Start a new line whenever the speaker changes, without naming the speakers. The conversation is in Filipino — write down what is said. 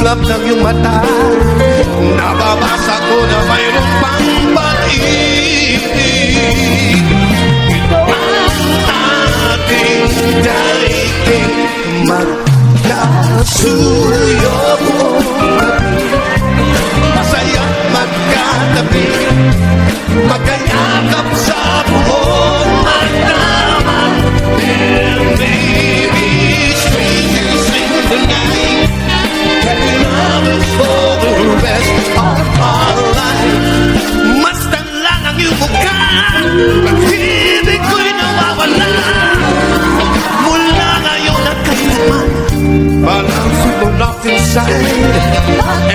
islap ng iyong mata, nababasa ko na mayroong pang pag-ibig. Ito ang ating daigdig, magkasuyo masaya magkatabi, magkayakap sa buong magdamag. And maybe strangers in the night, happy lovers for the rest of our life. Masdan lang ang iyong mukha, pag-ibig ko'y nawawala. Mula ngayon at kailanman, parang super locked inside.